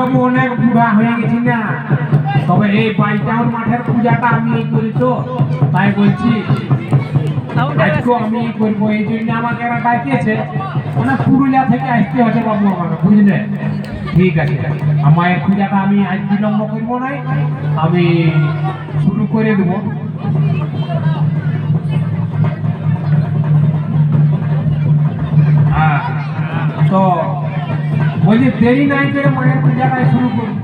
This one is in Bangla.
বাবু অনেক বুড়া হয়ে গেছি না, তবে এই বাইটাউন মাঠের পূজাটা আমি করি তো, তাই বলছি আজকে আমি করবো। এই জন্য আমাকে এরা ডাকিয়েছে, মানে পুরুলিয়া থেকে আসতে হচ্ছে বাবু আমাকে, বুঝলে? ঠিক আছে, আমার এই পূজাটা আমি আজ বিলম্ব করবো না, আমি শুরু করে দেবো। হ্যাঁ, তো বলছি দেরি নাই করে মায়ের পূজাটাই শুরু করি।